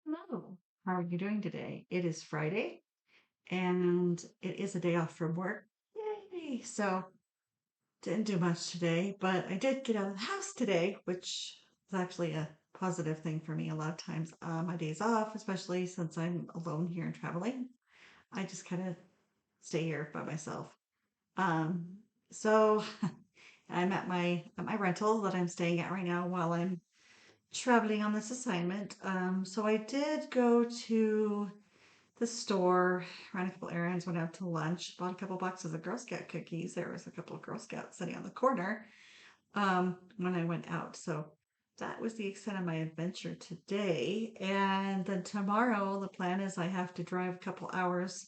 Hello. How are you doing today? It is Friday and it is a day off from work. Yay! So didn't do much today, but I did get out of the house today, which is actually a positive thing for me. A lot of times, my days off, especially since I'm alone here and traveling, I just kind of stay here by myself. Um, so I'm at my rental that I'm staying at right now while I'm traveling on this assignment. So I did go to the store, ran a couple errands, went out to lunch, bought a couple boxes of Girl Scout cookies. There was a couple of Girl Scouts sitting on the corner when I went out. So that was the extent of my adventure today. And then tomorrow, the plan is I have to drive a couple hours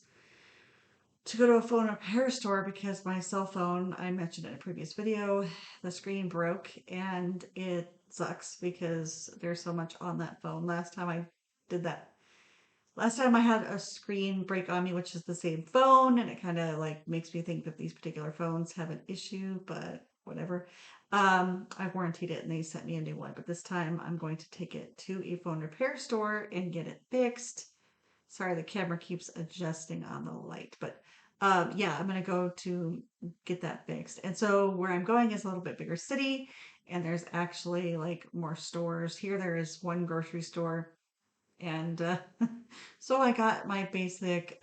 to go to a phone repair store because my cell phone, I mentioned in a previous video, the screen broke and it sucks because there's so much on that phone. Did that Last time I had a screen break on me, which is the same phone, and it kind of like makes me think that these particular phones have an issue, but whatever. I warranted it and they sent me a new one, but this time I'm going to take it to a phone repair store and get it fixed. Sorry, the camera keeps adjusting on the light, but yeah, I'm gonna go to get that fixed. And so where I'm going is a little bit bigger city, and there's actually like more stores. Here there is one grocery store and so I got my basic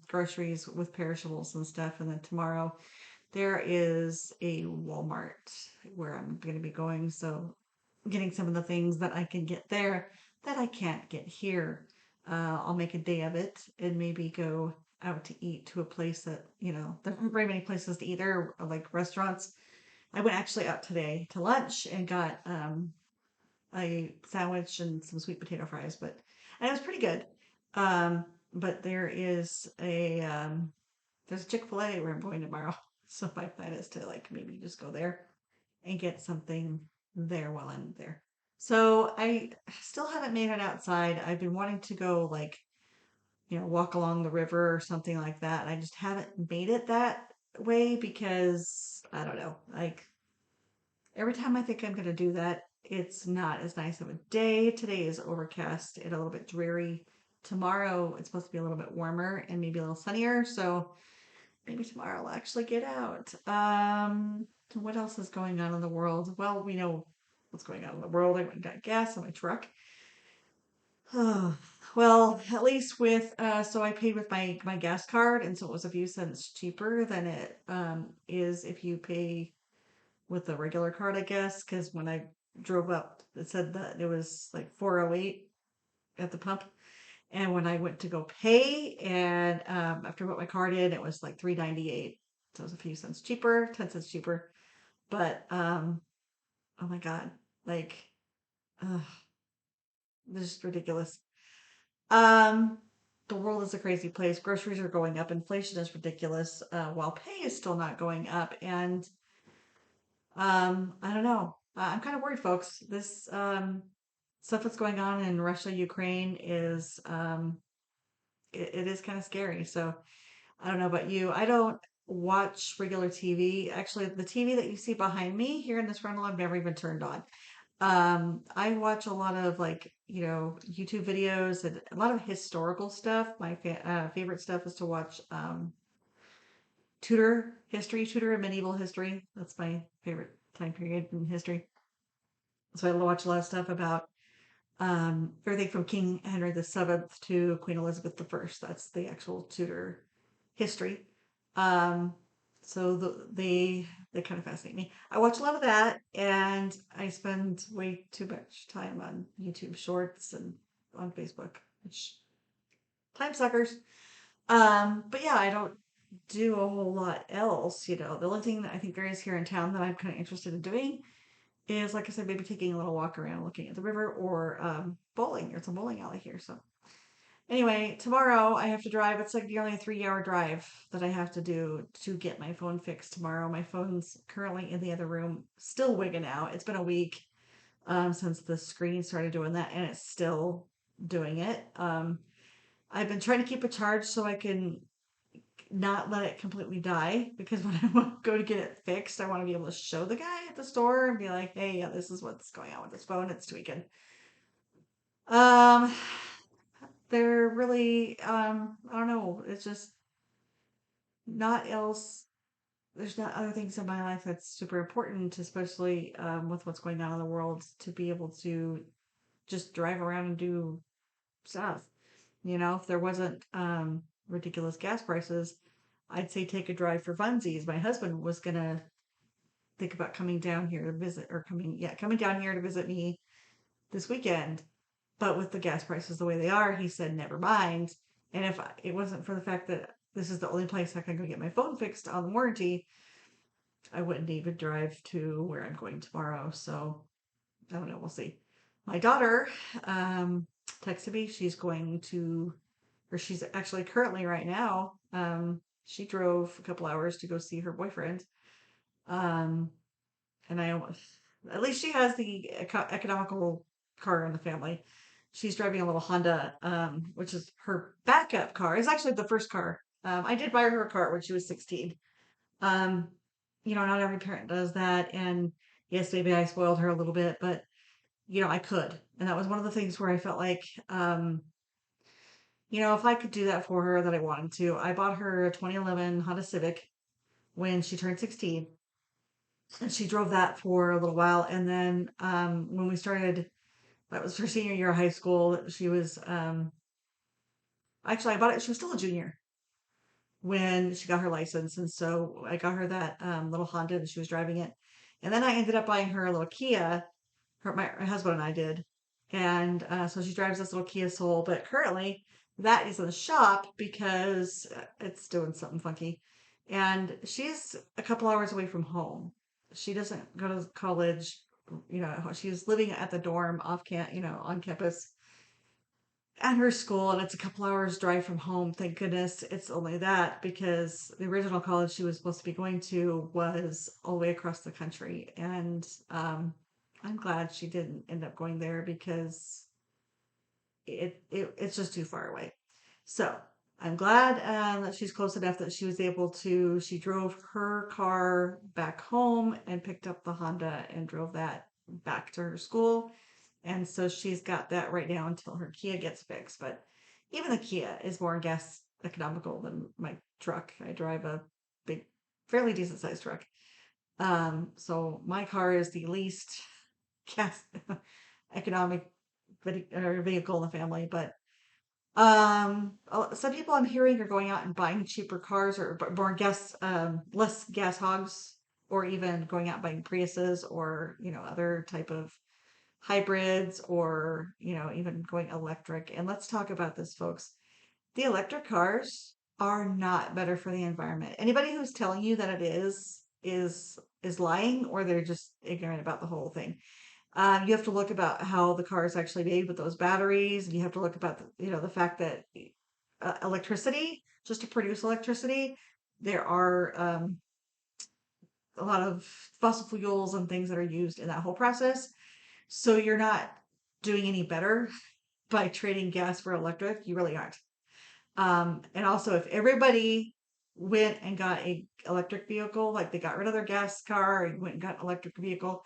groceries with perishables and stuff. And then tomorrow there is a Walmart where I'm going to be going. So getting some of the things that I can get there that I can't get here. I'll make a day of it and maybe go out to eat to a place that, there aren't very many places to eat there, like restaurants. I went actually out today to lunch and got a sandwich and some sweet potato fries, and it was pretty good. Um, but there's a Chick-fil-A where I'm going tomorrow. So my plan is to like maybe just go there and get something there while I'm there. So I still haven't made it outside. I've been wanting to go like, walk along the river or something like that. I just haven't made it that way because I don't know. Like every time I think I'm going to do that, it's not as nice of a day. Today is overcast and a little bit dreary. Tomorrow it's supposed to be a little bit warmer and maybe a little sunnier. So maybe tomorrow I'll actually get out. What else is going on in the world? Well, we know what's going on in the world. I went and got gas in my truck. Well, at least so I paid with my gas card, and so it was a few cents cheaper than it is if you pay with a regular card, I guess, because when I drove up, it said that it was like 408 at the pump. And when I went to go pay, and after I put my card in, it was like 398. So it was a few cents cheaper, 10 cents cheaper. But oh my God, like, uh, this is ridiculous. Um, the world is a crazy place. Groceries are going up. Inflation is ridiculous, while pay is still not going up. And I don't know. I'm kind of worried, folks. This stuff that's going on in Russia, Ukraine is it is kind of scary. So I don't know about you. I don't watch regular TV. Actually, the TV that you see behind me here in this rental, I've never even turned on. I watch a lot of like, YouTube videos and a lot of historical stuff. My favorite stuff is to watch Tudor and medieval history. That's my favorite time period in history. So I watch a lot of stuff about everything from King Henry VII to Queen Elizabeth I. That's the actual Tudor history. Um, so they kind of fascinate me. I watch a lot of that, and I spend way too much time on YouTube Shorts and on Facebook, which time suckers. But yeah, I don't do a whole lot else. The only thing that I think there is here in town that I'm kind of interested in doing is, like I said, maybe taking a little walk around looking at the river or bowling. There's a bowling alley here. So, anyway, tomorrow I have to drive. It's like nearly a 3 hour drive that I have to do to get my phone fixed tomorrow. My phone's currently in the other room, still wigging out. It's been a week since the screen started doing that, and it's still doing it. I've been trying to keep it charged so I can not let it completely die because when I go to get it fixed, I want to be able to show the guy at the store and be like, "Hey, yeah, this is what's going on with this phone. It's tweaking." Um, they're really, I don't know, it's just not else. There's not other things in my life that's super important, especially with what's going on in the world, to be able to just drive around and do stuff. You know, if there wasn't ridiculous gas prices, I'd say take a drive for funsies. My husband was gonna think about coming down here to visit, or coming down here to visit me this weekend. But with the gas prices the way they are, he said never mind. And if it wasn't for the fact that this is the only place I can go get my phone fixed on the warranty, I wouldn't even drive to where I'm going tomorrow. So I don't know. We'll see. My daughter um, texted me. She's going to, or she's actually currently right now. She drove a couple hours to go see her boyfriend. Um, and I almost, at least she has the economical car in the family. She's driving a little Honda, which is her backup car. It's actually the first car. I did buy her a car when she was 16. Um, not every parent does that. And yes, maybe I spoiled her a little bit, but I could. And that was one of the things where I felt like, if I could do that for her that I wanted to. I bought her a 2011 Honda Civic when she turned 16, and she drove that for a little while. And then when we started, that was her senior year of high school. She was, actually, I bought it, she was still a junior when she got her license. And so I got her that little Honda and she was driving it. And then I ended up buying her a little Kia. My husband and I did. And so she drives this little Kia Soul. But currently, that is in the shop because it's doing something funky. And she's a couple hours away from home. She doesn't go to college. She's living at the dorm on campus at her school, and it's a couple hours drive from home. Thank goodness it's only that, because the original college she was supposed to be going to was all the way across the country. And I'm glad she didn't end up going there, because it's just too far away. So I'm glad that she's close enough that she drove her car back home and picked up the Honda and drove that back to her school. And so she's got that right now until her Kia gets fixed. But even the Kia is more gas economical than my truck. I drive a big, fairly decent sized truck. So my car is the least gas economic vehicle in the family. But some people I'm hearing are going out and buying cheaper cars, or more less gas hogs, or even going out and buying Priuses, or other type of hybrids, or even going electric. And let's talk about this, folks. The electric cars are not better for the environment. Anybody who's telling you that it is lying, or they're just ignorant about the whole thing. You have to look about how the car is actually made with those batteries, and you have to look about the fact that electricity, just to produce electricity, there are a lot of fossil fuels and things that are used in that whole process. So you're not doing any better by trading gas for electric. You really aren't. And also, if everybody went and got a electric vehicle, like they got rid of their gas car and went and got an electric vehicle,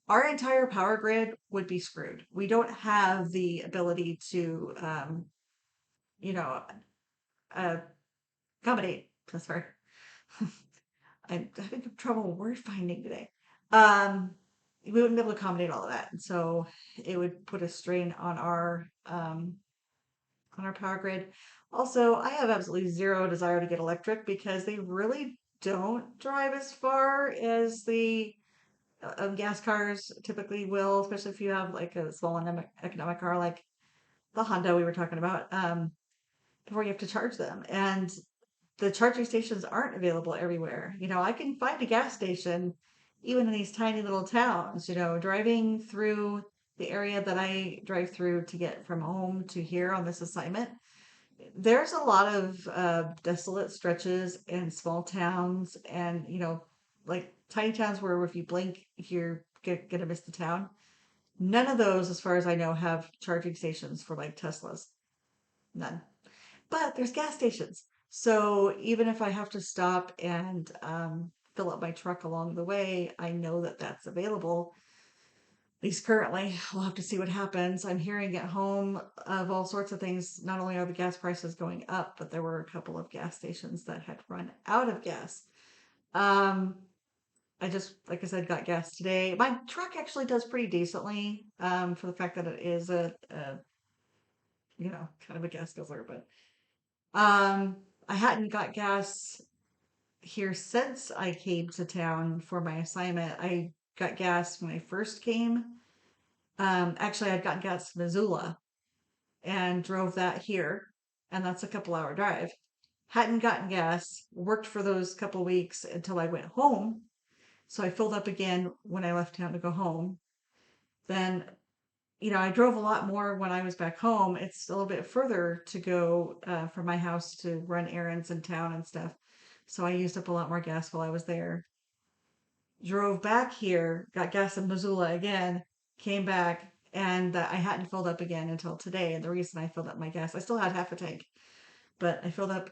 our entire power grid would be screwed. We don't have the ability to, you know, uh, accommodate. Sorry, I'm having trouble word finding today. Um, we wouldn't be able to accommodate all of that, and so it would put a strain on our power grid. Also, I have absolutely zero desire to get electric, because they really don't drive as far as the gas cars typically will, especially if you have like a small economic car like the Honda we were talking about, before you have to charge them. And the charging stations aren't available everywhere. I can find a gas station even in these tiny little towns. Driving through the area that I drive through to get from home to here on this assignment, there's a lot of desolate stretches and small towns, and like tiny towns where if you blink, you're gonna miss the town. None of those, as far as I know, have charging stations for like Teslas. None. But there's gas stations. So even if I have to stop and fill up my truck along the way, I know that that's available. least currently. We'll have to see what happens. I'm hearing at home of all sorts of things. Not only are the gas prices going up, but there were a couple of gas stations that had run out of gas. Um, I just, like I said, got gas today. My truck actually does pretty decently, for the fact that it is kind of a gas guzzler. But I hadn't got gas here since I came to town for my assignment. I got gas when I first came. Actually, I'd gotten gas in Missoula and drove that here, and that's a couple-hour drive. Hadn't gotten gas, worked for those couple weeks until I went home. So I filled up again when I left town to go home. Then, I drove a lot more when I was back home. It's a little bit further to go from my house to run errands in town and stuff. So I used up a lot more gas while I was there. Drove back here, got gas in Missoula again, came back, and I hadn't filled up again until today. And the reason I filled up my gas, I still had half a tank, but I filled up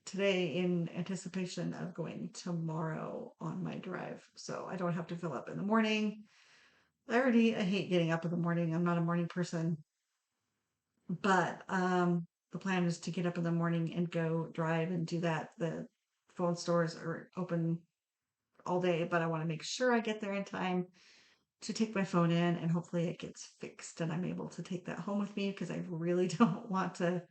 today in anticipation of going tomorrow on my drive. So I don't have to fill up in the morning. I hate getting up in the morning. I'm not a morning person, but the plan is to get up in the morning and go drive and do that. The phone stores are open all day, but I want to make sure I get there in time to take my phone in and hopefully it gets fixed and I'm able to take that home with me because I really don't want them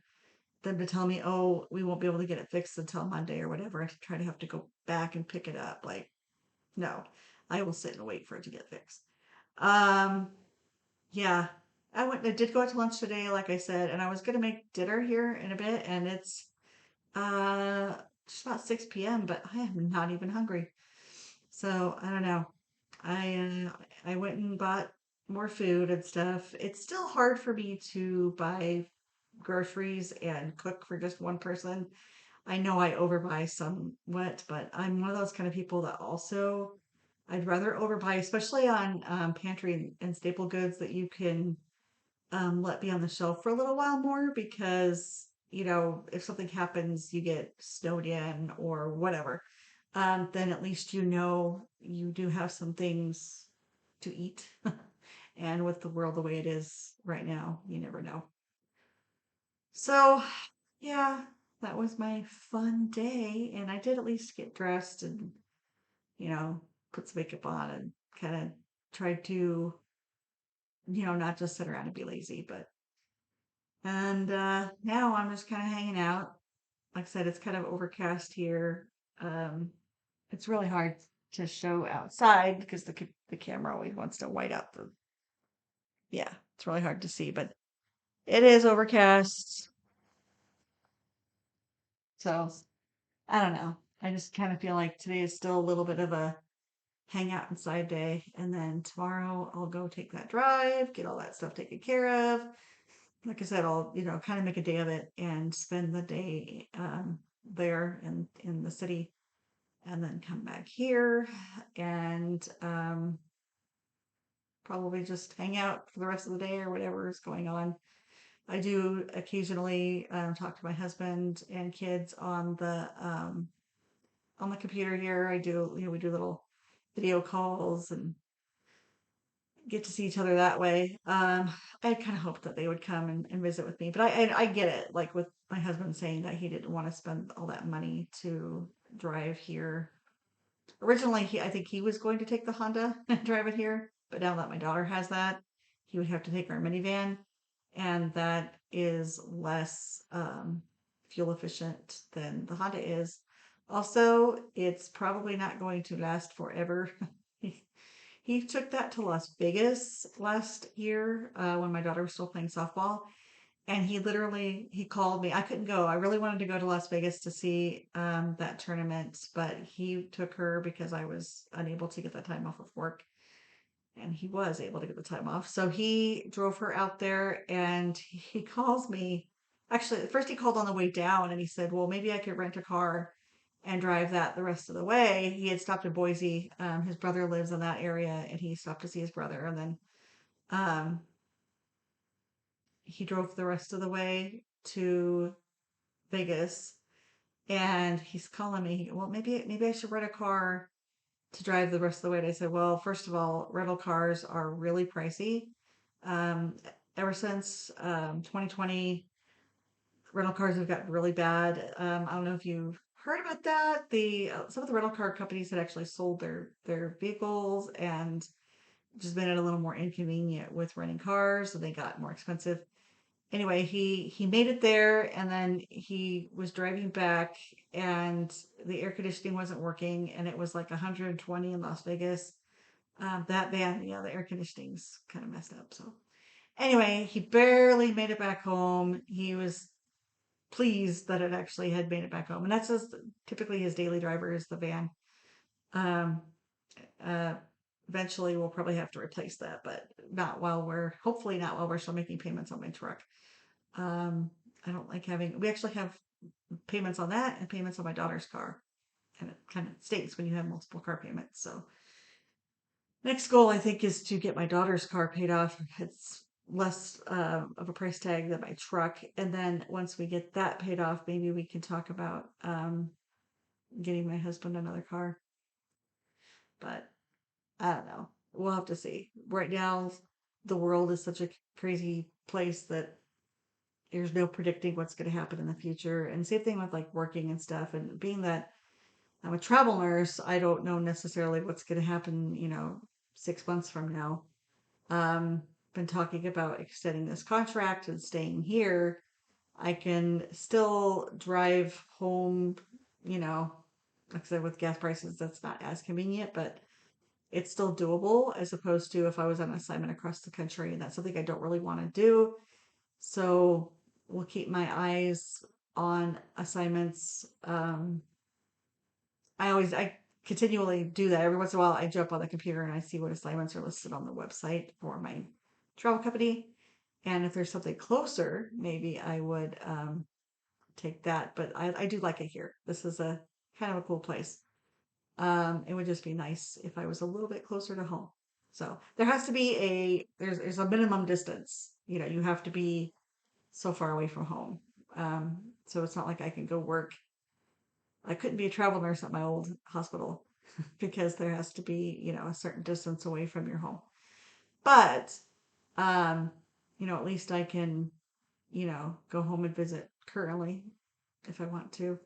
to tell me, oh, we won't be able to get it fixed until Monday or whatever. I try to have to go back and pick it up. Like, no, I will sit and wait for it to get fixed. Um, yeah, I did go out to lunch today, like I said, and I was gonna make dinner here in a bit, and it's uh just about 6 p.m., but I am not even hungry. So I don't know. I went and bought more food and stuff. It's still hard for me to buy groceries and cook for just one person. I know I overbuy somewhat, but I'm one of those kind of people that also I'd rather overbuy, especially on pantry and staple goods that you can let be on the shelf for a little while more because, if something happens, you get snowed in or whatever, then at least you do have some things to eat. And with the world the way it is right now, you never know. So, yeah, that was my fun day. And I did at least get dressed and, you know, put some makeup on and kind of tried to, not just sit around and be lazy. And now I'm just kind of hanging out. Like I said, it's kind of overcast here. Um, it's really hard to show outside because the camera always wants to white out the. Yeah, it's really hard to see, but it is overcast. So I don't know. I just kind of feel like today is still a little bit of a hang out inside day. And then tomorrow I'll go take that drive, get all that stuff taken care of. Like I said, I'll, kind of make a day of it and spend the day there in the city and then come back here and probably just hang out for the rest of the day or whatever is going on. I do occasionally talk to my husband and kids on the computer here. I do, we do little video calls and get to see each other that way. I kind of hoped that they would come and visit with me, but I get it. Like with my husband saying that he didn't want to spend all that money to drive here. Originally, I think he was going to take the Honda and drive it here, but now that my daughter has that, he would have to take our minivan, and that is less fuel efficient than the Honda is. Also, it's probably not going to last forever. He took that to Las Vegas last year when my daughter was still playing softball, and he called me. I couldn't go. I really wanted to go to Las Vegas to see that tournament, but he took her because I was unable to get that time off of work, and he was able to get the time off. So he drove her out there, and he calls me. Actually, at first he called on the way down, and he said, "Well, maybe I could rent a car and drive that the rest of the way." He had stopped in Boise. His brother lives in that area, and he stopped to see his brother, and then um, he drove the rest of the way to Vegas. And he's calling me. Well, maybe I should rent a car to drive the rest of the way. And I said, well, first of all, rental cars are really pricey. Um, Ever since 2020, rental cars have got really bad. I don't know if you've heard about that. The Some of the rental car companies had actually sold their vehicles and just made it a little more inconvenient with renting cars, so they got more expensive. Anyway, he made it there, and then he was driving back, and the air conditioning wasn't working, and it was like 120 in Las Vegas. That van, yeah, the air conditioning's kind of messed up. So anyway, he barely made it back home. He was pleased that it actually had made it back home, and that's just typically his daily driver is the van. Um, uh, Eventually, we'll probably have to replace that, but not while we're hopefully not while we're still making payments on my truck. Um, I don't like having. We actually have payments on that and payments on my daughter's car, and it kind of stinks when you have multiple car payments. So next goal I think is to get my daughter's car paid off. It's less of a price tag than my truck, and then once we get that paid off, maybe we can talk about getting my husband another car. But I don't know. We'll have to see. Right now, the world is such a crazy place that there's no predicting what's going to happen in the future. And same thing with like working and stuff. And being that I'm a travel nurse, I don't know necessarily what's going to happen, 6 months from now. Been talking about extending this contract and staying here. I can still drive home, you know, like I said, with gas prices, that's not as convenient, but it's still doable as opposed to if I was on assignment across the country, and that's something I don't really want to do. So we'll keep my eyes on assignments. I continually do that. Every once in a while, I jump on the computer and I see what assignments are listed on the website for my travel company. And if there's something closer, maybe I would take that. But I do like it here. This is a kind of a cool place. It would just be nice if I was a little bit closer to home. So there has to be there's a minimum distance. You have to be so far away from home. So it's not like I can go work. I couldn't be a travel nurse at my old hospital because there has to be, a certain distance away from your home. But, um, at least I can, go home and visit currently if I want to.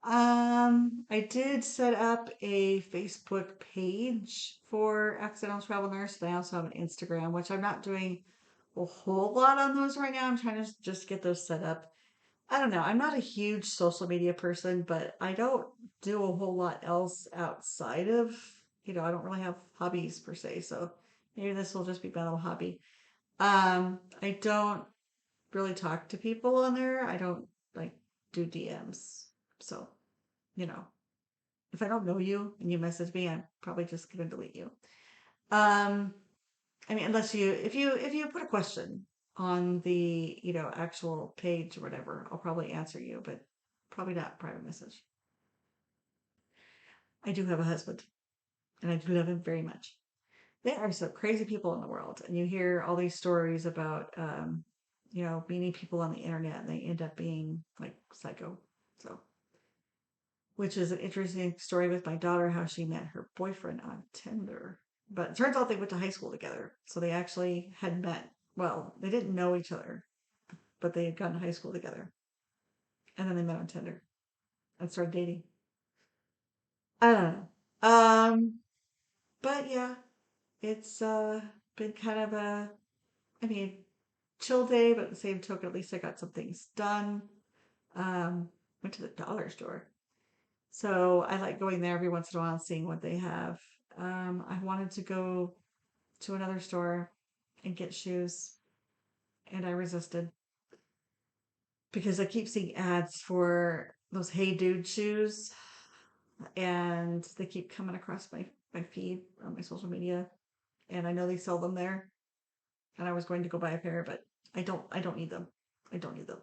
I did set up a Facebook page for Accidental Travel Nurse, and I also have an Instagram, which I'm not doing a whole lot on those right now. I'm trying to just get those set up. I don't know. I'm not a huge social media person, but I don't do a whole lot else outside of, I don't really have hobbies per se. So maybe this will just be my little hobby. I don't really talk to people on there. I don't like do DMs. So, you know, if I don't know you and you message me, I'm probably just gonna delete you. Um, I mean, if you put a question on the, actual page or whatever, I'll probably answer you, but probably not private message. I do have a husband and I do love him very much. There are some crazy people in the world, and you hear all these stories about, meeting people on the internet and they end up being like psycho. So, which is an interesting story with my daughter, how she met her boyfriend on Tinder. But it turns out they went to high school together. So they actually had met. Well, they didn't know each other, but they had gone to high school together. And then they met on Tinder and started dating. I don't know. But yeah, it's been kind of I mean, chill day, but at the same token, at least I got some things done. Went to the dollar store. So I like going there every once in a while and seeing what they have. I wanted to go to another store and get shoes, and I resisted because I keep seeing ads for those Hey Dude shoes, and they keep coming across my feed on my social media, and I know they sell them there. And I was going to go buy a pair, but I don't need them. I don't need them.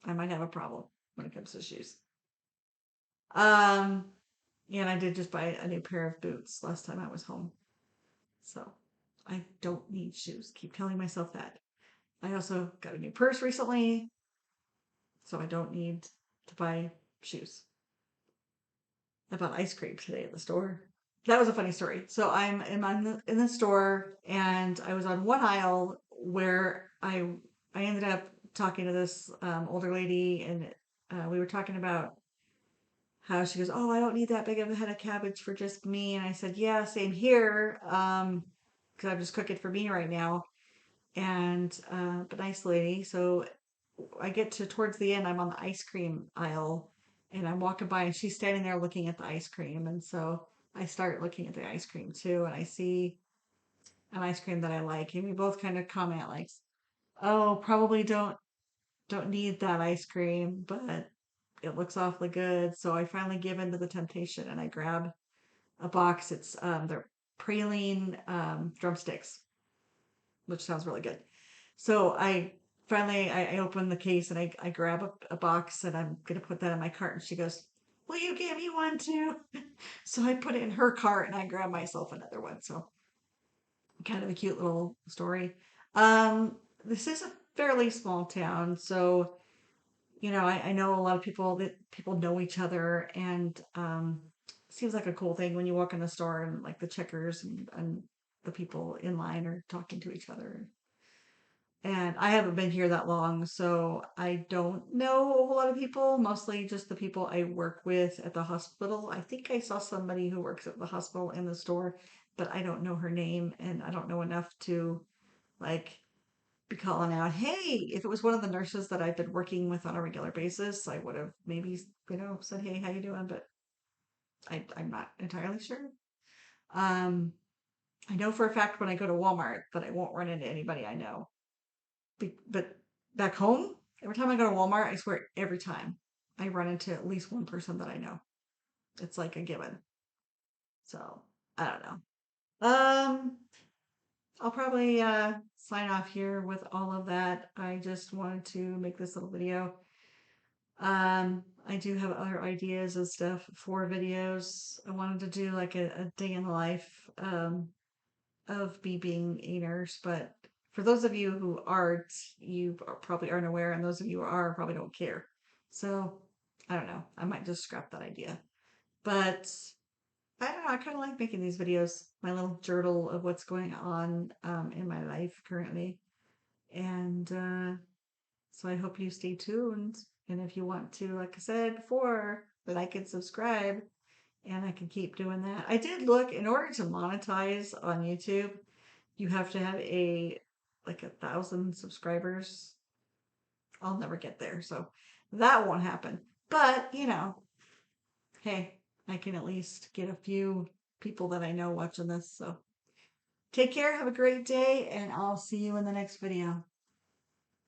I might have a problem when it comes to shoes. Um, yeah, and I did just buy a new pair of boots last time I was home. So I don't need shoes. Keep telling myself that. I also got a new purse recently, so I don't need to buy shoes. I bought ice cream today at the store. That was a funny story. So in the store, and I was on one aisle where I ended up talking to this older lady, and we were talking about how she goes, "Oh, I don't need that big of a head of cabbage for just me." And I said, "Yeah, same here, because I'm just cooking for me right now." And but nice lady. So I get to towards the end, I'm on the ice cream aisle, and I'm walking by, and she's standing there looking at the ice cream. And so I start looking at the ice cream too, and I see an ice cream that I like, and we both kind of comment like, "Oh, probably don't need that ice cream, but it looks awfully good." So I finally give in to the temptation, and I grab a box. It's they're praline drumsticks, which sounds really good. So I finally I open the case, and I grab a box, and I'm gonna put that in my cart, and she goes, "Will you give me one too?" So I put it in her cart, and I grab myself another one. So kind of a cute little story. Um, this is a fairly small town, so I know a lot of people that people know each other, and seems like a cool thing when you walk in the store, and like the checkers and the people in line are talking to each other. And I haven't been here that long, so I don't know a whole lot of people, mostly just the people I work with at the hospital. I think I saw somebody who works at the hospital in the store, but I don't know her name, and I don't know enough to like be calling out, "Hey," if it was one of the nurses that I've been working with on a regular basis, I would have maybe, said, "Hey, how you doing?" But I'm not entirely sure. Um, I know for a fact when I go to Walmart that I won't run into anybody I know. But back home, every time I go to Walmart, I swear every time I run into at least one person that I know. It's like a given. So I don't know. Um, I'll probably sign off here with all of that. I just wanted to make this little video. I do have other ideas and stuff for videos. I wanted to do like a day in the life of me being a nurse, but for those of you who aren't, you probably aren't aware, and those of you who are probably don't care. So I don't know. I might just scrap that idea. But I don't know. I kind of like making these videos, my little journal of what's going on in my life currently. And so I hope you stay tuned. And if you want to, like I said before, like and subscribe, and I can keep doing that. I did look in order to monetize on YouTube, you have to have a like 1,000 subscribers. I'll never get there, so that won't happen. But hey, I can at least get a few people that I know watching this. So take care, have a great day, and I'll see you in the next video.